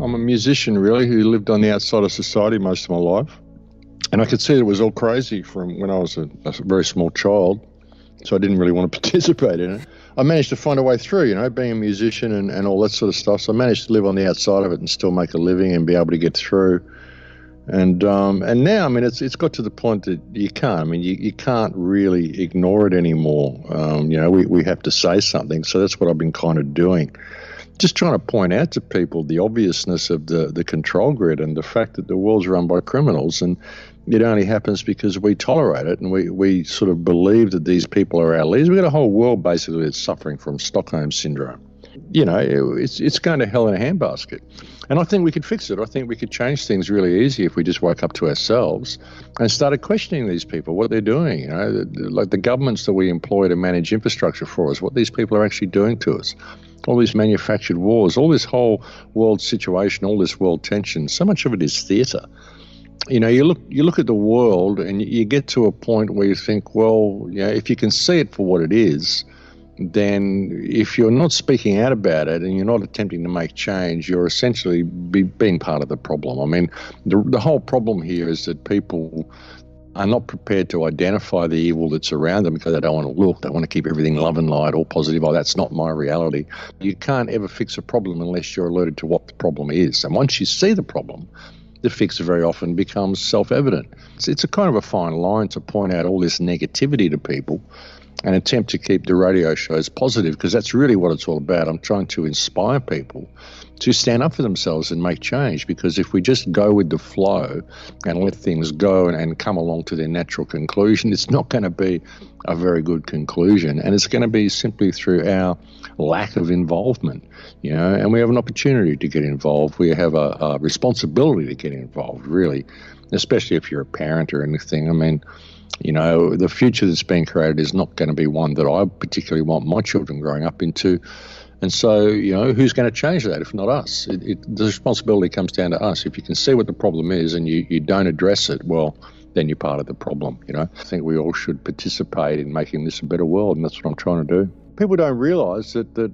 I'm a musician, really, who lived on the outside of society most of my life. And I could see it was all crazy from when I was a very small child, so I didn't really want to participate in it. I managed to find a way through, being a musician and all that sort of stuff. So I managed to live on the outside of it and still make a living and be able to get through. And now, it's got to the point that you can't. You can't really ignore it anymore. We have to say something. So that's what I've been kind of doing. Just trying to point out to people the obviousness of the control grid and the fact that the world's run by criminals, and it only happens because we tolerate it and we sort of believe that these people are our leaders. We've got a whole world basically that's suffering from Stockholm syndrome. It's going to hell in a handbasket. And I think we could fix it. I think we could change things really easy if we just woke up to ourselves and started questioning these people, what they're doing, like the governments that we employ to manage infrastructure for us, what these people are actually doing to us. All these manufactured wars, all this whole world situation, all this world tension, so much of it is theatre. You look at the world and you get to a point where you think, well, if you can see it for what it is, then if you're not speaking out about it and you're not attempting to make change, you're essentially being part of the problem. The whole problem here is that people are not prepared to identify the evil that's around them because they don't want to look. They want to keep everything love and light, all positive. Oh, that's not my reality. You can't ever fix a problem unless you're alerted to what the problem is. And once you see the problem, the fix very often becomes self-evident. It's a kind of a fine line to point out all this negativity to people and attempt to keep the radio shows positive, because that's really what it's all about. I'm trying to inspire people to stand up for themselves and make change, because if we just go with the flow and let things go and come along to their natural conclusion, it's not going to be a very good conclusion, and it's going to be simply through our lack of involvement, and we have an opportunity to get involved. We have a responsibility to get involved, really, especially if you're a parent or anything. The future that's being created is not going to be one that I particularly want my children growing up into. And so, who's going to change that if not us? The responsibility comes down to us. If you can see what the problem is and you don't address it, well, then you're part of the problem, I think we all should participate in making this a better world, and that's what I'm trying to do. People don't realise that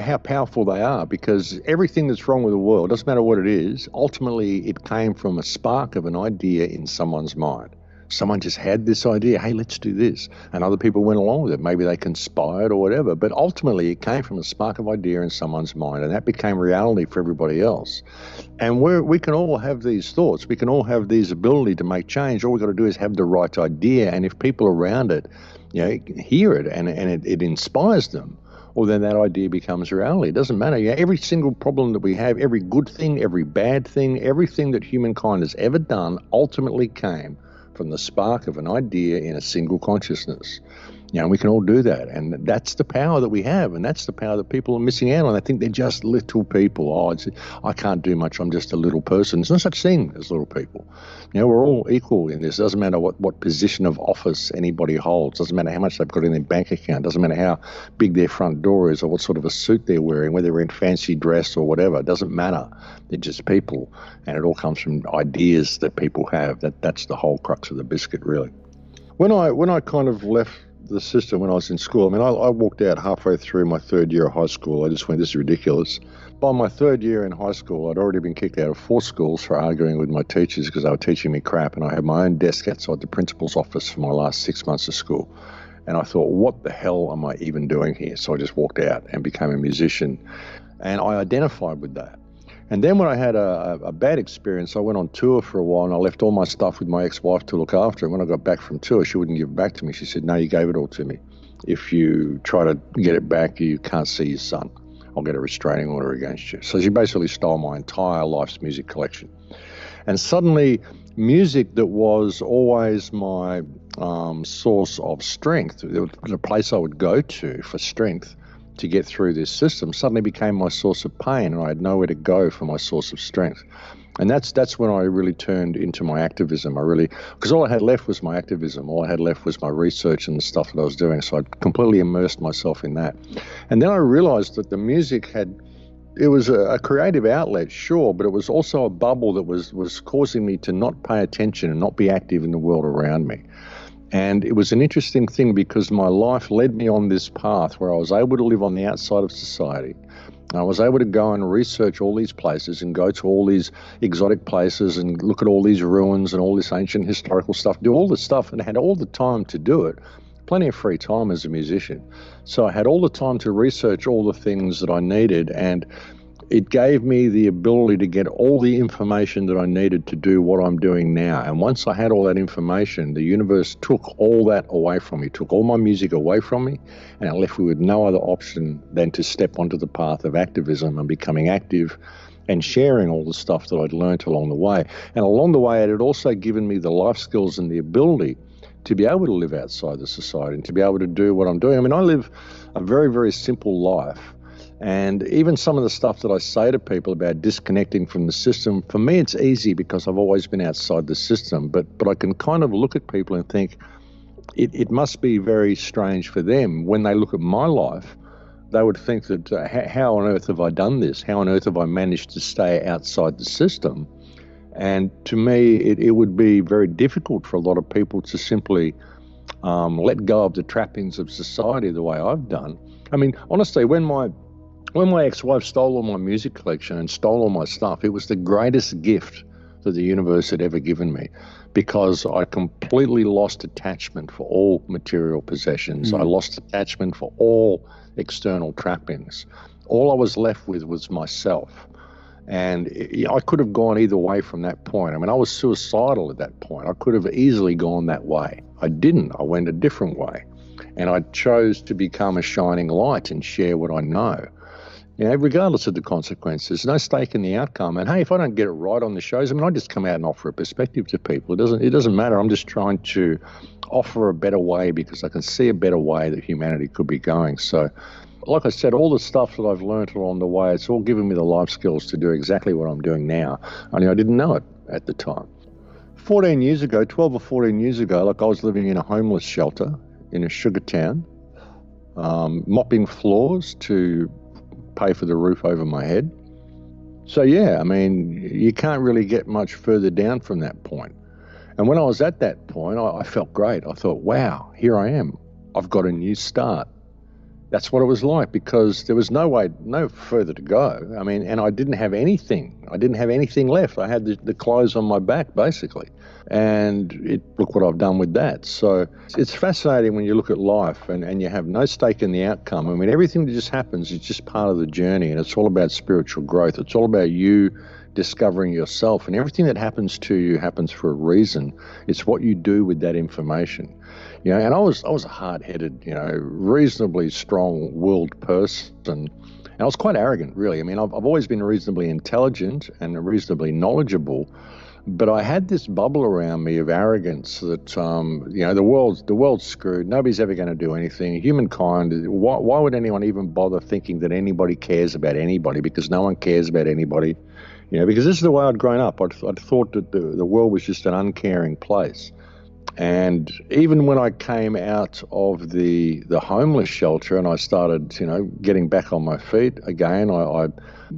how powerful they are, because everything that's wrong with the world, doesn't matter what it is, ultimately it came from a spark of an idea in someone's mind. Someone just had this idea, hey, let's do this. And other people went along with it. Maybe they conspired or whatever. But ultimately, it came from a spark of idea in someone's mind, and that became reality for everybody else. And we can all have these thoughts. We can all have these ability to make change. All we've got to do is have the right idea. And if people around it hear it and it inspires them, well, then that idea becomes reality. It doesn't matter. Every single problem that we have, every good thing, every bad thing, everything that humankind has ever done ultimately came from the spark of an idea in a single consciousness. We can all do that, and that's the power that we have, and that's the power that people are missing out on. I think they're just little people. I can't do much, I'm just a little person. There's no such thing as little people. We're all equal in this. It doesn't matter what position of office anybody holds. It doesn't matter how much they've got in their bank account. It doesn't matter how big their front door is or what sort of a suit they're wearing, whether they're in fancy dress or whatever. It doesn't matter. They're just people, and it all comes from ideas that people have. That's the whole crux of the biscuit, really. When I kind of left the system when I was in school, I walked out halfway through my third year of high school. I just went, this is ridiculous. By my third year in high school, I'd already been kicked out of 4 schools for arguing with my teachers because they were teaching me crap, and I had my own desk outside the principal's office for my last 6 months of school. And I thought, what the hell am I even doing here? So I just walked out and became a musician, and I identified with that. And then when I had a bad experience, I went on tour for a while, and I left all my stuff with my ex-wife to look after. And when I got back from tour, she wouldn't give it back to me. She said, no, you gave it all to me. If you try to get it back, you can't see your son. I'll get a restraining order against you. So she basically stole my entire life's music collection. And suddenly, music that was always my source of strength, the place I would go to for strength, to get through this system, suddenly became my source of pain, and I had nowhere to go for my source of strength. And that's when I really turned into my activism. Because all I had left was my activism. All I had left was my research and the stuff that I was doing. So I completely immersed myself in that. And then I realized that the music it was a creative outlet, sure, but it was also a bubble that was causing me to not pay attention and not be active in the world around me. And it was an interesting thing because my life led me on this path where I was able to live on the outside of society. I was able to go and research all these places and go to all these exotic places and look at all these ruins and all this ancient historical stuff, do all this stuff, and had all the time to do it. Plenty of free time as a musician. So I had all the time to research all the things that I needed, and it gave me the ability to get all the information that I needed to do what I'm doing now. And once I had all that information, the universe took all that away from me, took all my music away from me, and it left me with no other option than to step onto the path of activism and becoming active and sharing all the stuff that I'd learned along the way. And along the way, it had also given me the life skills and the ability to be able to live outside the society and to be able to do what I'm doing. I mean, I live a very, very simple life. And even some of the stuff that I say to people about disconnecting from the system, for me, it's easy because I've always been outside the system. But I can kind of look at people and think it must be very strange for them. When they look at my life, they would think that how on earth have I done this? How on earth have I managed to stay outside the system? And to me, it would be very difficult for a lot of people to simply let go of the trappings of society the way I've done. I mean, honestly, when my ex-wife stole all my music collection and stole all my stuff, it was the greatest gift that the universe had ever given me, because I completely lost attachment for all material possessions. I lost attachment for all external trappings. All I was left with was myself. And I could have gone either way from that point. I mean, I was suicidal at that point. I could have easily gone that way. I didn't. I went a different way. And I chose to become a shining light and share what I know. You know, regardless of the consequences, no stake in the outcome. And hey, if I don't get it right on the shows, I mean, I just come out and offer a perspective to people. It doesn't matter. I'm just trying to offer a better way because I can see a better way that humanity could be going. So, like I said, all the stuff that I've learned along the way, it's all given me the life skills to do exactly what I'm doing now. Only I didn't know it at the time. 12 or 14 years ago, like I was living in a homeless shelter in a sugar town, mopping floors to pay for the roof over my head. So yeah, I mean, you can't really get much further down from that point. And when I was at that point, I felt great. I thought, wow, here I am. I've got a new start. That's what it was like, because there was no further to go. I mean, and I didn't have anything. I didn't have anything left. I had the clothes on my back, basically. And look what I've done with that. So it's fascinating when you look at life and you have no stake in the outcome. I mean, everything that just happens is just part of the journey, and it's all about spiritual growth. It's all about you discovering yourself, and everything that happens to you happens for a reason. It's what you do with that information. You know, and I was a hard-headed, reasonably strong-willed person, and I was quite arrogant, really. I mean, I've always been reasonably intelligent and reasonably knowledgeable, but I had this bubble around me of arrogance that, the world's screwed. Nobody's ever going to do anything. Humankind, why would anyone even bother thinking that anybody cares about anybody? Because no one cares about anybody. Because this is the way I'd grown up. I'd thought that the world was just an uncaring place. And even when I came out of the homeless shelter and I started, getting back on my feet again, I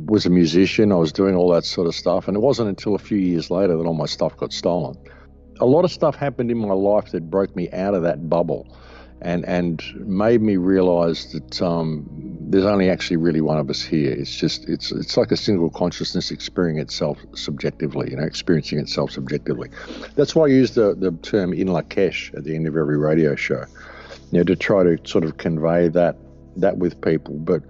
was a musician. I was doing all that sort of stuff. And it wasn't until a few years later that all my stuff got stolen. A lot of stuff happened in my life that broke me out of that bubble and made me realize that there's only actually really one of us here. It's like a single consciousness experiencing itself subjectively. That's why I use the term in Lakesh at the end of every radio show, to try to sort of convey that with people. But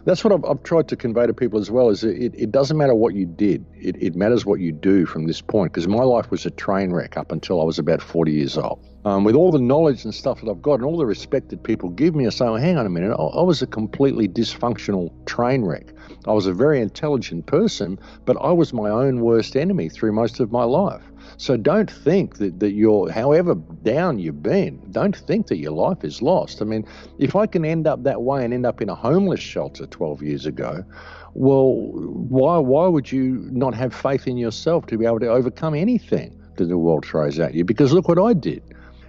that's what I've tried to convey to people as well, is it doesn't matter what you did. It matters what you do from this point, because my life was a train wreck up until I was about 40 years old. With all the knowledge and stuff that I've got and all the respect that people give me, I say, hang on a minute, I was a completely dysfunctional train wreck. I was a very intelligent person, but I was my own worst enemy through most of my life. So don't think that you're, however down you've been, don't think that your life is lost. I mean, if I can end up that way and end up in a homeless shelter 12 years ago, well, why would you not have faith in yourself to be able to overcome anything that the world throws at you? Because look what I did.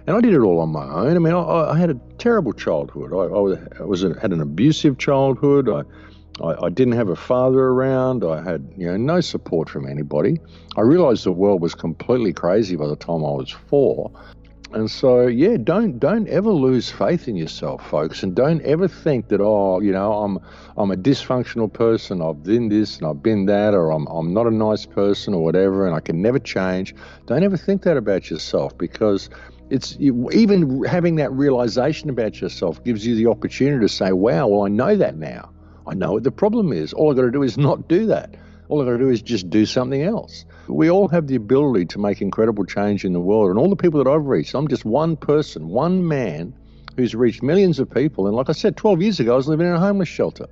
And I did it all on my own. I mean, I had a terrible childhood. I had an abusive childhood. I didn't have a father around. I had, no support from anybody. I realized the world was completely crazy by the time I was 4. And so, yeah, don't ever lose faith in yourself, folks, and don't ever think that, oh, I'm a dysfunctional person. I've been this and I've been that, or I'm not a nice person or whatever, and I can never change. Don't ever think that about yourself, because even having that realization about yourself gives you the opportunity to say, wow, well, I know that now. I know what the problem is. All I got to do is not do that. All I got to do is just do something else. We all have the ability to make incredible change in the world. And all the people that I've reached, I'm just one person, one man who's reached millions of people. And like I said, 12 years ago, I was living in a homeless shelter.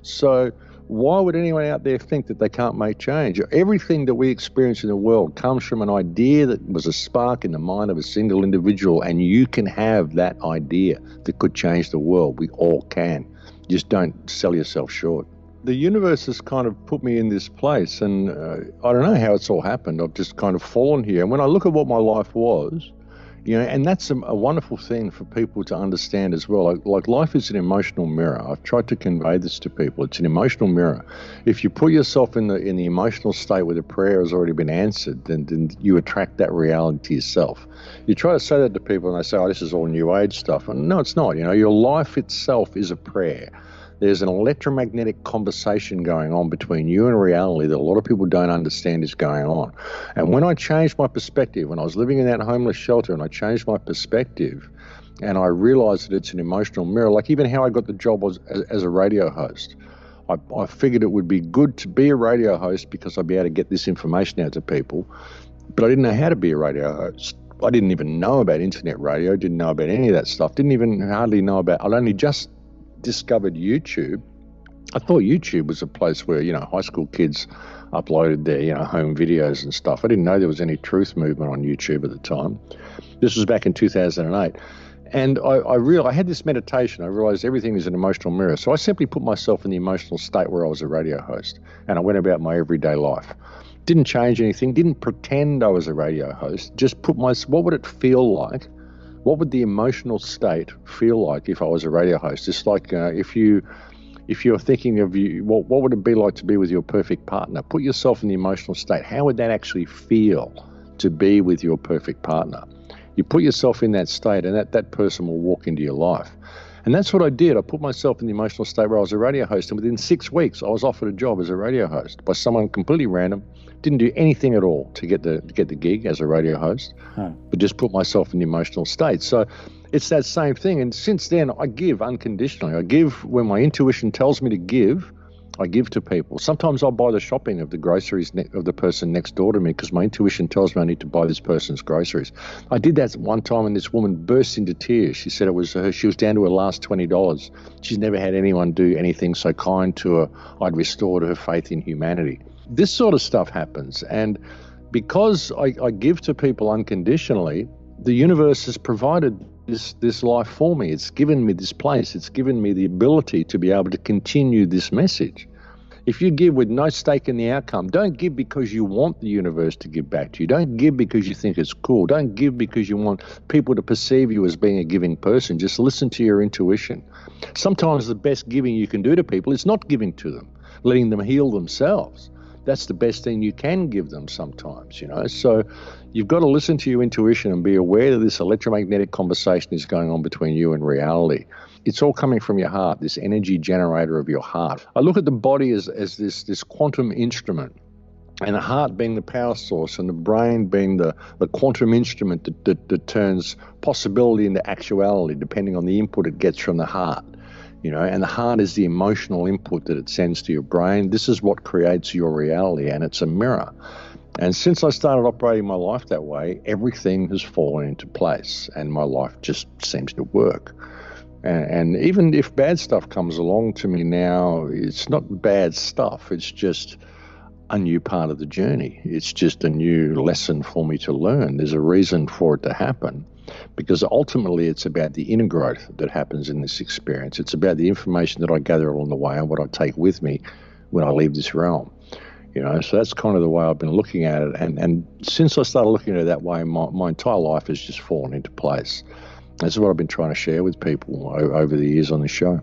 So why would anyone out there think that they can't make change? Everything that we experience in the world comes from an idea that was a spark in the mind of a single individual, and you can have that idea that could change the world. We all can. Just don't sell yourself short. The universe has kind of put me in this place, and I don't know how it's all happened. I've just kind of fallen here. And when I look at what my life was, and that's a wonderful thing for people to understand as well. Like life is an emotional mirror. I've tried to convey this to people. It's an emotional mirror. If you put yourself in the emotional state where the prayer has already been answered, then you attract that reality to yourself. You try to say that to people, and they say, "Oh, this is all New Age stuff." And no, it's not. Your life itself is a prayer. There's an electromagnetic conversation going on between you and reality that a lot of people don't understand is going on. And when I changed my perspective, when I was living in that homeless shelter and I changed my perspective and I realized that it's an emotional mirror, like even how I got the job as a radio host. I figured it would be good to be a radio host because I'd be able to get this information out to people, but I didn't know how to be a radio host. I didn't even know about internet radio, didn't know about any of that stuff, didn't even hardly know about, I'd only just discovered YouTube. I thought YouTube was a place where, high school kids uploaded their, home videos and stuff. I didn't know there was any truth movement on YouTube at the time. This was back in 2008. And I had this meditation. I realized everything is an emotional mirror. So I simply put myself in the emotional state where I was a radio host, and I went about my everyday life. Didn't change anything, didn't pretend I was a radio host, just what would it feel like? What would the emotional state feel like if I was a radio host? It's like if you're thinking of what would it be like to be with your perfect partner? Put yourself in the emotional state. How would that actually feel to be with your perfect partner? You put yourself in that state, and that person will walk into your life. And that's what I did. I put myself in the emotional state where I was a radio host, and within 6 weeks, I was offered a job as a radio host by someone completely random. Didn't do anything at all to get the gig as a radio host, but just put myself in the emotional state. So it's that same thing. And since then, I give unconditionally. I give when my intuition tells me to give. I give to people. Sometimes I'll buy the shopping of the groceries of the person next door to me because my intuition tells me I need to buy this person's groceries. I did that one time, and this woman burst into tears. She said it was she was down to her last $20. She's never had anyone do anything so kind to her. I'd restored her faith in humanity. This sort of stuff happens, and because I give to people unconditionally, the universe has provided this life for me. It's given me this place. It's given me the ability to be able to continue this message. If you give with no stake in the outcome, don't give because you want the universe to give back to you. Don't give because you think it's cool. Don't give because you want people to perceive you as being a giving person. Just listen to your intuition. Sometimes the best giving you can do to people is not giving to them, letting them heal themselves. That's the best thing you can give them sometimes, So you've got to listen to your intuition and be aware that this electromagnetic conversation is going on between you and reality. It's all coming from your heart, this energy generator of your heart. I look at the body as this quantum instrument, and the heart being the power source and the brain being the quantum instrument that turns possibility into actuality depending on the input it gets from the heart. And the heart is the emotional input that it sends to your brain. This is what creates your reality, and it's a mirror. And since I started operating my life that way, everything has fallen into place, and my life just seems to work. And even if bad stuff comes along to me now, it's not bad stuff. It's just a new part of the journey. It's just a new lesson for me to learn. There's a reason for it to happen. Because ultimately it's about the inner growth that happens in this experience. It's about the information that I gather along the way and what I take with me when I leave this realm. So that's kind of the way I've been looking at it. And since I started looking at it that way, my entire life has just fallen into place. That's what I've been trying to share with people over the years on the show.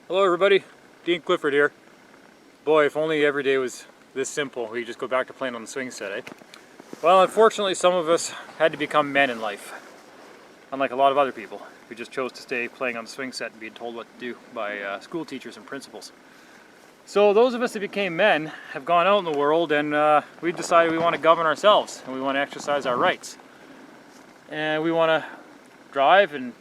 Hello everybody, Dean Clifford here. Boy, if only every day was this simple, we just go back to playing on the swing set, eh? Well, unfortunately some of us had to become men in life, unlike a lot of other people who just chose to stay playing on the swing set and being told what to do by school teachers and principals. So those of us that became men have gone out in the world and we've decided we want to govern ourselves and we want to exercise our rights. And we want to drive and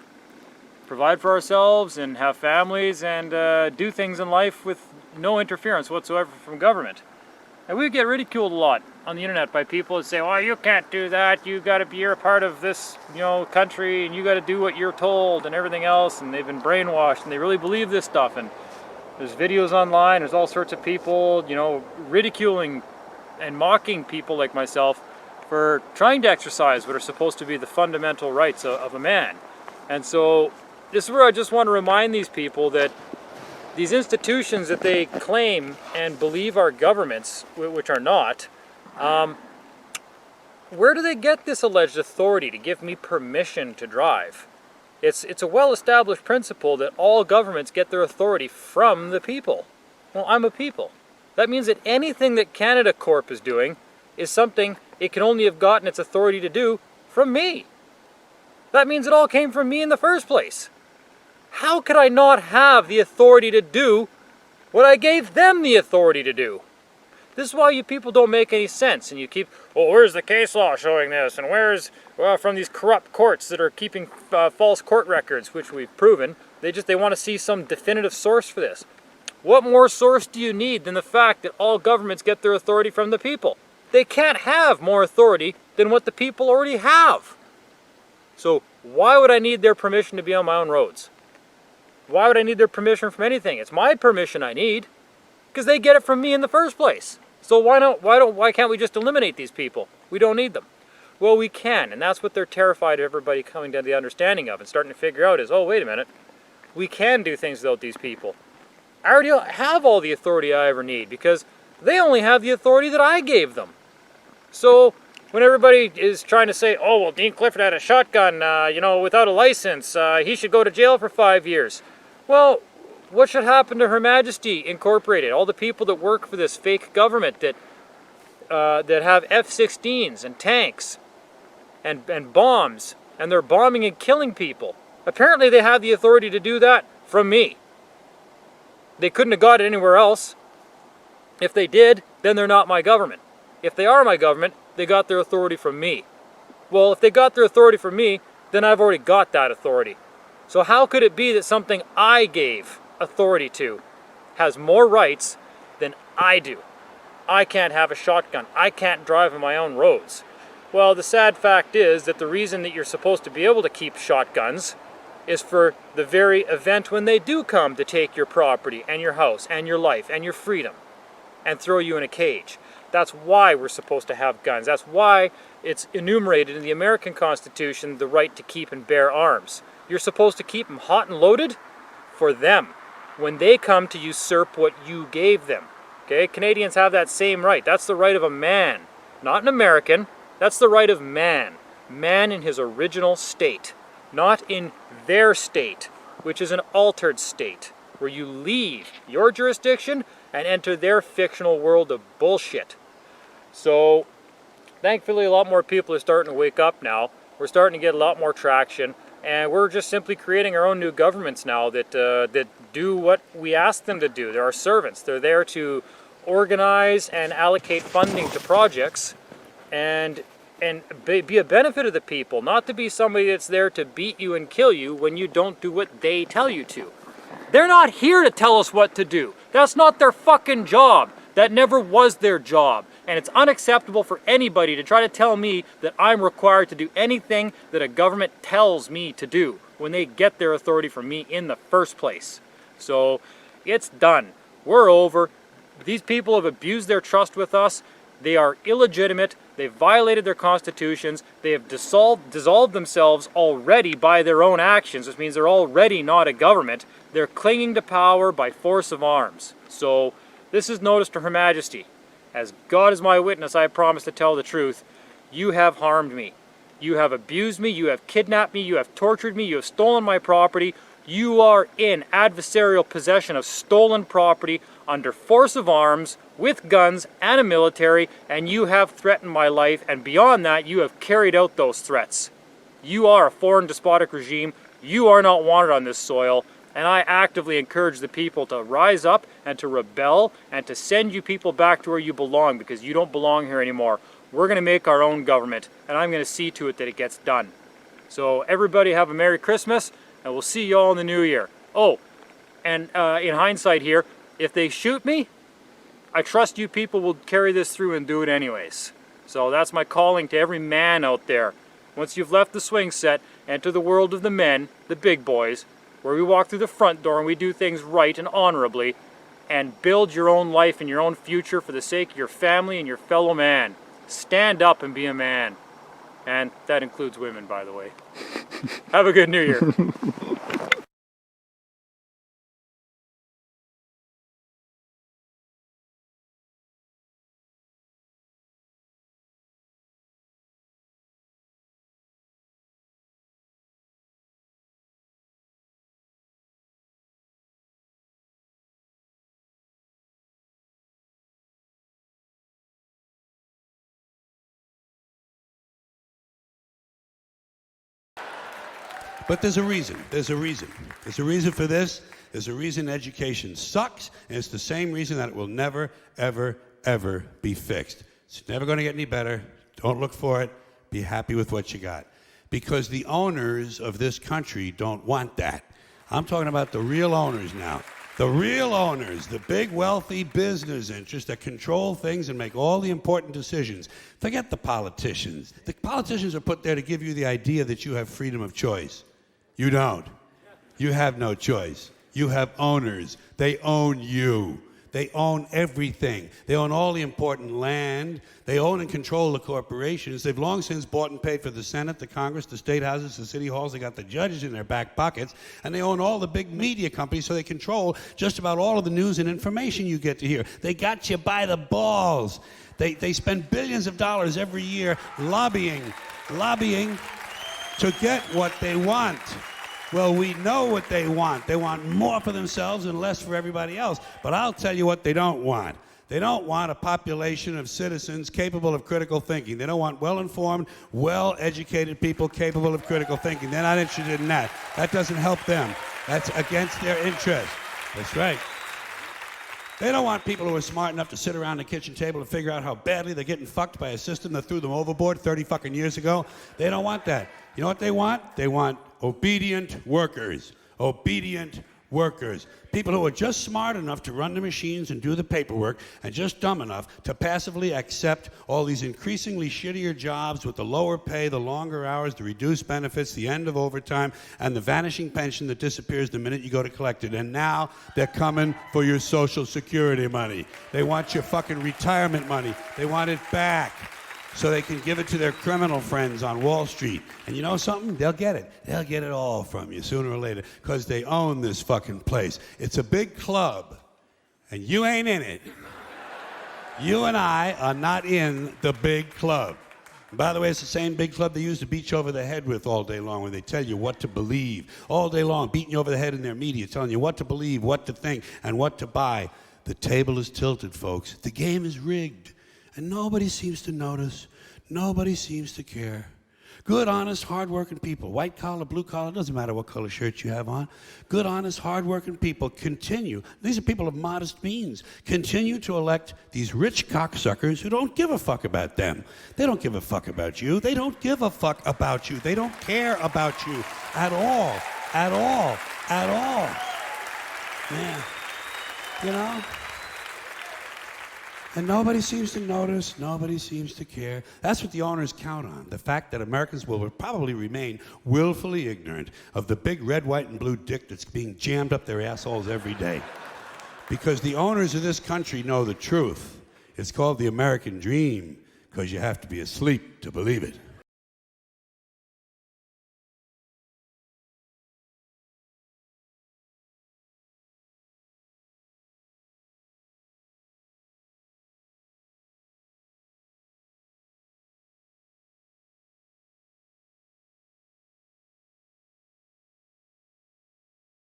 provide for ourselves and have families and do things in life with no interference whatsoever from government. And we get ridiculed a lot on the internet by people that say, "Oh, you can't do that. You're a part of this, country, and you got to do what you're told and everything else." And they've been brainwashed and they really believe this stuff. And there's videos online. There's all sorts of people, ridiculing and mocking people like myself for trying to exercise what are supposed to be the fundamental rights of a man. And so this is where I just want to remind these people that these institutions that they claim and believe are governments, which are not, where do they get this alleged authority to give me permission to drive? It's a well-established principle that all governments get their authority from the people. Well, I'm a people. That means that anything that Canada Corp is doing is something it can only have gotten its authority to do from me. That means it all came from me in the first place. How could I not have the authority to do what I gave them the authority to do? This is why you people don't make any sense, and you keep, "Oh, where's the case law showing this? And where's, from these corrupt courts that are keeping false court records," which we've proven. They want to see some definitive source for this. What more source do you need than the fact that all governments get their authority from the people? They can't have more authority than what the people already have. So why would I need their permission to be on my own roads? Why would I need their permission from anything? It's my permission I need, because they get it from me in the first place. So why can't we just eliminate these people? We don't need them. Well, we can, and that's what they're terrified of everybody coming to the understanding of and starting to figure out is, oh, wait a minute, we can do things without these people. I already have all the authority I ever need, because they only have the authority that I gave them. So when everybody is trying to say, "Oh, well, Dean Clifford had a shotgun, without a license, he should go to jail for 5 years." Well, what should happen to Her Majesty Incorporated? All the people that work for this fake government that have F-16s and tanks and bombs, and they're bombing and killing people. Apparently they have the authority to do that from me. They couldn't have got it anywhere else. If they did, then they're not my government. If they are my government, they got their authority from me. Well, if they got their authority from me, then I've already got that authority. So how could it be that something I gave authority to has more rights than I do? I can't have a shotgun. I can't drive on my own roads. Well, the sad fact is that the reason that you're supposed to be able to keep shotguns is for the very event when they do come to take your property and your house and your life and your freedom and throw you in a cage. That's why we're supposed to have guns. That's why it's enumerated in the American Constitution, the right to keep and bear arms. You're supposed to keep them hot and loaded for them when they come to usurp what you gave them. Okay, Canadians have that same right. That's the right of a man, not an American. That's the right of man. Man in his original state, not in their state, which is an altered state, where you leave your jurisdiction and enter their fictional world of bullshit. So, thankfully a lot more people are starting to wake up now. We're starting to get a lot more traction. And we're just simply creating our own new governments now that do what we ask them to do. They're our servants. They're there to organize and allocate funding to projects and be a benefit of the people, not to be somebody that's there to beat you and kill you when you don't do what they tell you to. They're not here to tell us what to do. That's not their fucking job. That never was their job. And it's unacceptable for anybody to try to tell me that I'm required to do anything that a government tells me to do when they get their authority from me in the first place. So it's done. We're over. These people have abused their trust with us. They are illegitimate. They've violated their constitutions. They have dissolved themselves already by their own actions, which means they're already not a government. They're clinging to power by force of arms. So this is notice to Her Majesty. As God is my witness, I promise to tell the truth. You have harmed me. You have abused me. You have kidnapped me. You have tortured me. You have stolen my property. You are in adversarial possession of stolen property under force of arms, with guns and a military, and you have threatened my life, and beyond that, you have carried out those threats. You are a foreign despotic regime. You are not wanted on this soil, and I actively encourage the people to rise up and to rebel and to send you people back to where you belong, because you don't belong here anymore. We're going to make our own government, and I'm going to see to it that it gets done. So everybody have a Merry Christmas, and we'll see you all in the new year. Oh, and in hindsight here, if they shoot me, I trust you people will carry this through and do it anyways. So that's my calling to every man out there. Once you've left the swing set, enter the world of the men, the big boys, where we walk through the front door and we do things right and honorably, and build your own life and your own future for the sake of your family and your fellow man. Stand up and be a man. And that includes women, by the way. Have a good New Year. But there's a reason. There's a reason. There's a reason for this. There's a reason education sucks, and it's the same reason that it will never, ever, ever be fixed. It's never going to get any better. Don't look for it. Be happy with what you got. Because the owners of this country don't want that. I'm talking about the real owners now. The real owners, the big wealthy business interests that control things and make all the important decisions. Forget the politicians. The politicians are put there to give you the idea that you have freedom of choice. You don't. You have no choice. You have owners. They own you. They own everything. They own all the important land. They own and control the corporations. They've long since bought and paid for the Senate, the Congress, the state houses, the city halls. They got the judges in their back pockets. And they own all the big media companies, so they control just about all of the news and information you get to hear. They got you by the balls. They spend billions of dollars every year lobbying to get what they want. Well, we know what they want. They want more for themselves and less for everybody else. But I'll tell you what they don't want. They don't want a population of citizens capable of critical thinking. They don't want well-informed, well-educated people capable of critical thinking. They're not interested in that. That doesn't help them. That's against their interest. That's right. They don't want people who are smart enough to sit around the kitchen table and figure out how badly they're getting fucked by a system that threw them overboard 30 fucking years ago. They don't want that. You know what they want? They want obedient workers. Obedient workers. People who are just smart enough to run the machines and do the paperwork, and just dumb enough to passively accept all these increasingly shittier jobs with the lower pay, the longer hours, the reduced benefits, the end of overtime, and the vanishing pension that disappears the minute you go to collect it. And now they're coming for your Social Security money. They want your fucking retirement money. They want it back, so they can give it to their criminal friends on Wall Street. And you know something? They'll get it. They'll get it all from you sooner or later, because they own this fucking place. It's a big club, and you ain't in it. You and I are not in the big club. And by the way, it's the same big club they use to beat you over the head with all day long, when they tell you what to believe. All day long, beating you over the head in their media, telling you what to believe, what to think, and what to buy. The table is tilted, folks. The game is rigged. And nobody seems to notice. Nobody seems to care. Good, honest, hard-working people, white collar, blue collar, doesn't matter what color shirt you have on. Good, honest, hard-working people continue. These are people of modest means. Continue to elect these rich cocksuckers who don't give a fuck about them. They don't give a fuck about you. They don't give a fuck about you. They don't care about you at all. At all. At all. Yeah. You know? And nobody seems to notice, nobody seems to care. That's what the owners count on, the fact that Americans will probably remain willfully ignorant of the big red, white, and blue dick that's being jammed up their assholes every day. Because the owners of this country know the truth. It's called the American dream, because you have to be asleep to believe it.